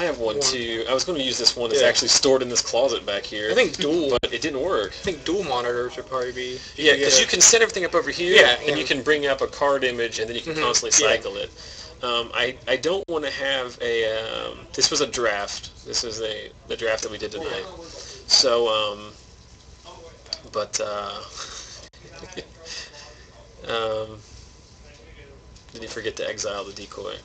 have one too. I was going to use this one that's actually stored in this closet back here. I think dual. But it didn't work. I think dual monitors would probably be. Yeah, because you can set everything up over here, and you can bring up a card image, and then you can constantly cycle it. I don't want to have a. This was a draft. This was the draft that we did tonight. So, did you forget to exile the decoy?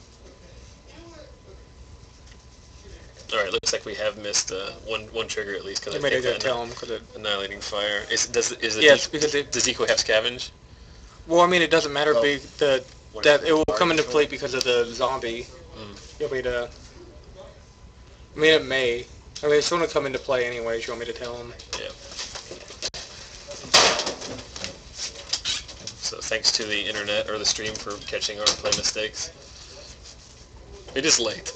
All right, looks like we have missed one trigger at least. Cause I made think tell him because annihilating fire. Does decoy have scavenge? Well, I mean, it doesn't matter. That it will come into play because of the zombie. You want me to? I mean, it may. I mean, it's going to come into play anyways. You want me to tell him? Yeah. So thanks to the internet or the stream for catching our play mistakes. It is late.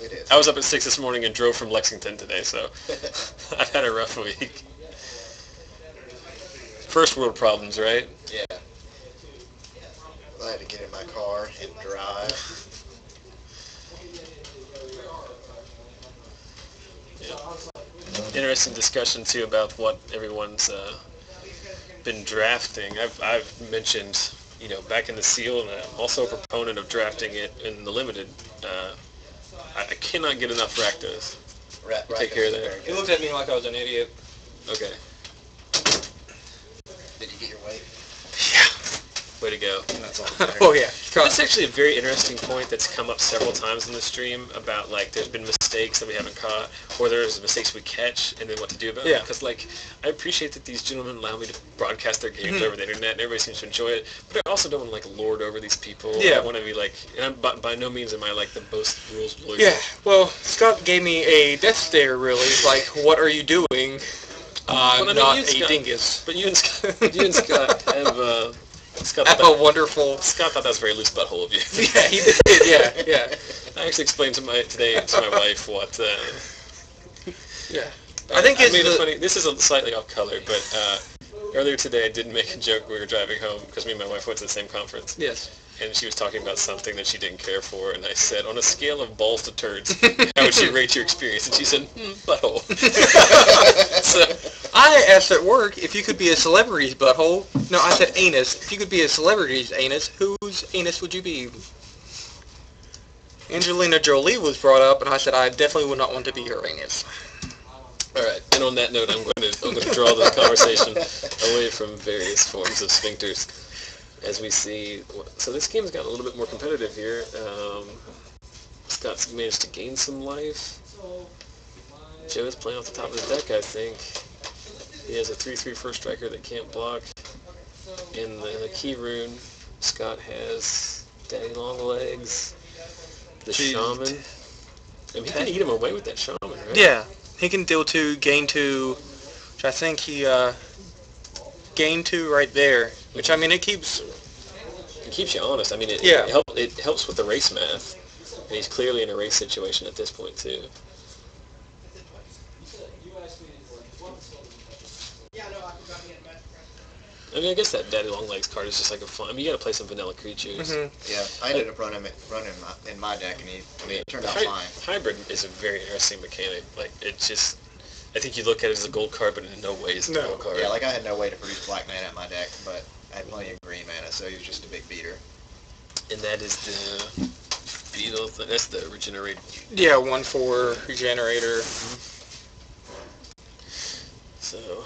It is. I was up at 6 this morning and drove from Lexington today, so I've had a rough week. First world problems, right? Yeah. I had to get in my car and drive. Yeah. Interesting discussion too about what everyone's been drafting. I've mentioned, back in the Seal, and I'm also a proponent of drafting it in the Limited. I cannot get enough Rakdos. Take care of that. He looked at me like I was an idiot. Okay. Did you get your weight? Yeah. Way to go. That's all that matters. Oh yeah. That's actually a very interesting point that's come up several times in the stream about, there's been mistakes that we haven't caught, or there's mistakes we catch, and then what to do about it. Because, I appreciate that these gentlemen allow me to broadcast their games over the internet, and everybody seems to enjoy it, but I also don't want to, lord over these people. Yeah. I want to be, and I'm, by no means am I, the most rules lawyer. Yeah, well, Scott gave me a death stare, really. What are you doing? I'm not a dingus. But you and Scott have, Scott thought that was a very loose butthole of you. Yeah, he did. Yeah. I actually explained today to my wife what. Yeah. I think it's funny. This is slightly off color, but earlier today I did make a joke. We were driving home because me and my wife went to the same conference. Yes. And she was talking about something that she didn't care for, and I said, on a scale of balls to turds, how would you rate your experience? And she said, butthole. So I asked at work if you could be a celebrity's butthole. No, I said anus. If you could be a celebrity's anus, whose anus would you be? Angelina Jolie was brought up, and I said I definitely would not want to be her anus. All right, and on that note, I'm going to draw this conversation away from various forms of sphincters. As we see, so this game's gotten a little bit more competitive here. Scott's managed to gain some life. Joe is playing off the top of the deck, I think. He has a 3/3 first striker that can't block. In the key rune, Scott has Daddy Longlegs, the Shaman. I mean, he can eat him away with that Shaman, right? Yeah, he can deal 2, gain 2, which I think he gained 2 right there. Which, I mean, it keeps you honest. I mean, it helps with the race math. And he's clearly in a race situation at this point, too. I mean, I guess that Daddy Longlegs card is just a fun... I mean, you gotta play some vanilla creatures. Mm-hmm. Yeah, I ended up running in my deck, and it turned out fine. Hybrid is a very interesting mechanic. It's just... I think you look at it as a gold card, but in no way is it a gold card. Yeah, I had no way to produce black mana at my deck, but I had plenty of green mana, so he was just a big beater. And that is the beetle. That's the regenerate. Yeah, 1/4 regenerator. So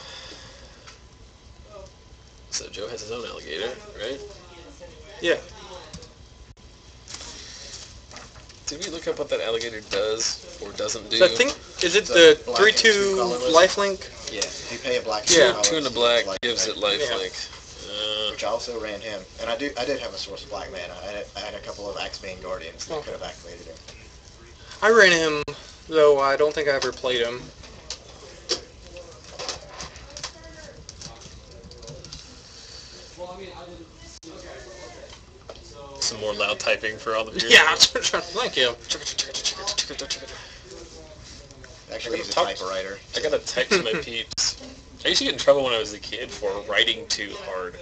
Joe has his own alligator, right? Yeah. Did we look up what that alligator does or doesn't do? So I think, is it the 3/2 lifelink? Yeah, if you pay a black... Yeah, 2 and a black gives it lifelink. Which I also ran him, and I did have a source of black mana. I had a couple of Axebane Guardians that could have activated him. I ran him, though I don't think I ever played him. Some more loud typing for all the viewers. Yeah, thank you. Actually, he's a typewriter. I gotta type to my peeps. I used to get in trouble when I was a kid for writing too hard.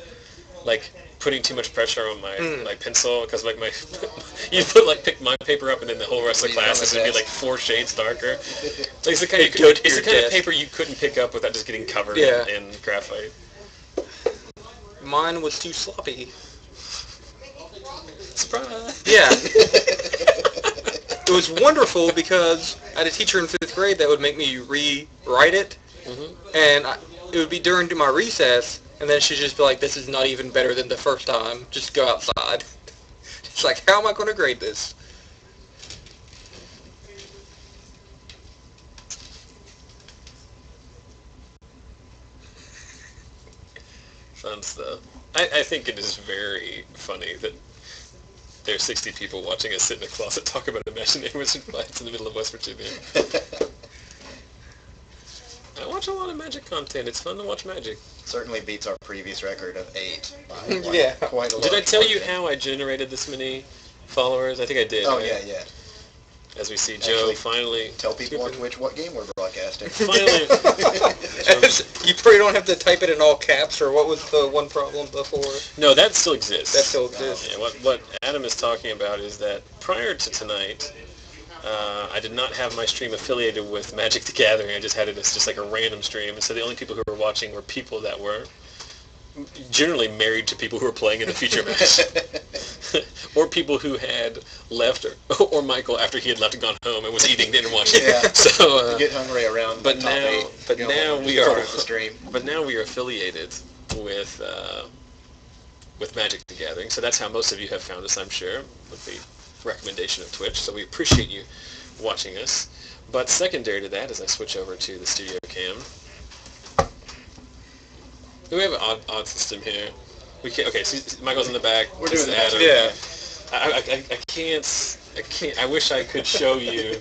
Putting too much pressure on my pencil, because you pick my paper up and then the whole rest of the classes would be 4 shades darker. It's the kind of paper you couldn't pick up without just getting covered in graphite. Mine was too sloppy. Surprise! Yeah. It was wonderful because I had a teacher in 5th grade that would make me rewrite it, and it would be during my recess, and then she'd just be like, "This is not even better than the first time. Just go outside." It's like, how am I going to grade this? Fun stuff. I think it is very funny that there's 60 people watching us sit in a closet talk about imaginary wizard fights in the middle of West Virginia. I watch a lot of Magic content. It's fun to watch Magic. Certainly beats our previous record of 8. Yeah. Quite a lot. Did I tell you how I generated this many followers? I think I did. Oh, right? yeah. As we see Joe finally... Tell people what game we're broadcasting. Finally, You probably don't have to type it in all caps, or what was the one problem before? No, that still exists. That still exists. Yeah, what Adam is talking about is that prior to tonight, I did not have my stream affiliated with Magic the Gathering. I just had it as just like a random stream, and so the only people who were watching were people that were generally married to people who were playing in the feature match, or people who had left, or Michael after he had left and gone home and was eating, didn't watch it. Yeah. So you get hungry around. but the top now, eight, but you now know, we are the stream. But now we are affiliated with Magic the Gathering. So that's how most of you have found us, I'm sure, with the recommendation of Twitch. So we appreciate you watching us. But secondary to that, as I switch over to the studio cam, we have an odd system here. We can't. Okay, so Michael's in the back. We're this doing is the Adam. magic. I can't. I wish I could show you.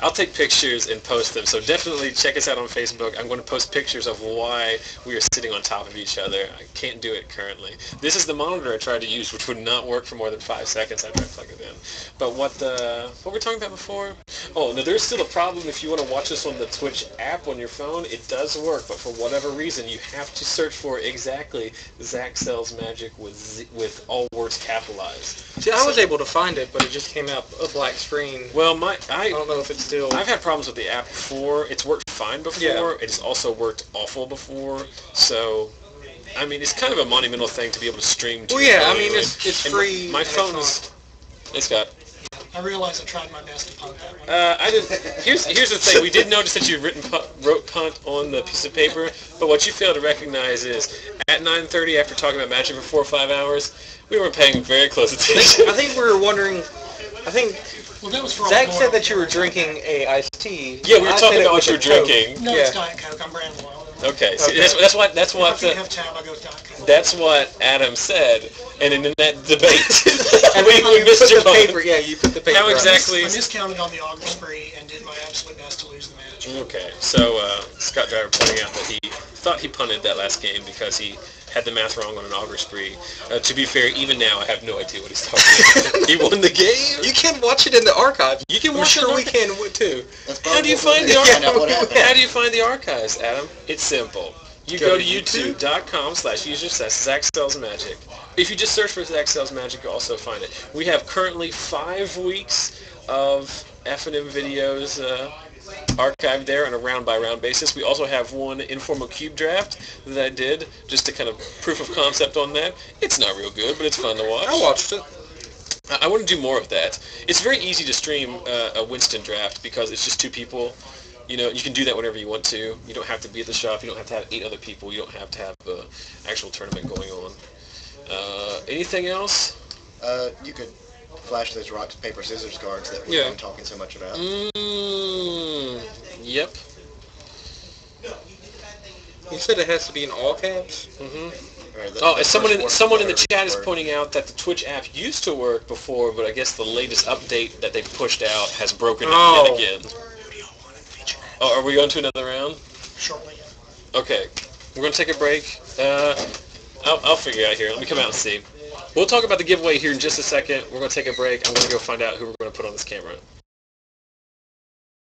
I'll take pictures and post them. So definitely check us out on Facebook. I'm going to post pictures of why we are sitting on top of each other. I can't do it currently. This is the monitor I tried to use, which would not work for more than 5 seconds. I tried to plug it in. But what were we talking about before? Oh, no, there's still a problem if you want to watch this on the Twitch app on your phone. It does work, but for whatever reason, you have to search for exactly Zach Sells Magic with all words capitalized. See, I was able to find it, but it just came out a black screen. Well, I don't know if it's still... I've had problems with the app before. It's worked fine before. Yeah. It's also worked awful before. So, I mean, it's kind of a monumental thing to be able to stream to. Well, yeah, I phone, mean, right? it's And free. My phone is... It's got... I realize I tried my best to punt that one. I didn't... Here's the thing. We did notice that you wrote punt on the piece of paper, but what you fail to recognize is at 9:30, after talking about Magic for 4 or 5 hours, we were paying very close attention. I think we were wondering... I think... Well, that was for Zach all said the that you were drinking a iced tea. Yeah, we were I talking said it about what was you were a Coke. drinking. No, Yeah. it's Diet Coke. I'm brand loyal. Okay, so Okay. that's what If I have tab, I go with Diet Coke. that's what Adam said, and in that debate, And we you missed put your the point. paper. Yeah, you put the paper. How on. exactly- I miscounted on the auger spree and did my absolute best to lose the match. Okay, so Scott Driver pointing out that he thought he punted that last game because he had the math wrong on an auger spree. To be fair, even now I have no idea what he's talking about. He won the game? You can watch it in the archive. You can I'm watch sure it. we can too. That's How do you probably find the what archive? find out what happened. How do you find the archives, Adam? It's simple. You Go go to to YouTube. youtube.com/user Zach Sells Magic. If you just search for Zach Sells Magic, you'll also find it. We have currently 5 weeks of FNM videos archived there on a round-by-round basis. We also have one informal cube draft that I did, just to kind of proof of concept on that. It's not real good, but it's fun to watch. I watched it. I want to do more of that. It's very easy to stream a Winston draft because it's just 2 people. You know, you can do that whenever you want to. You don't have to be at the shop. You don't have to have 8 other people. You don't have to have the actual tournament going on. Anything else? You could flash those rock, paper, scissors cards that we've Yeah. been talking so much about. Yep. You said it has to be in all caps. Or the- Oh, the someone first in the word- chat is word. pointing out that the Twitch app used to work before, but I guess the latest update that they pushed out has broken it Oh. yet again. Oh, are we going to another round? Shortly. Okay, we're going to take a break. I'll figure it out here. Let me come out and see. We'll talk about the giveaway here in just a second. We're going to take a break. I'm going to go find out who we're going to put on this camera.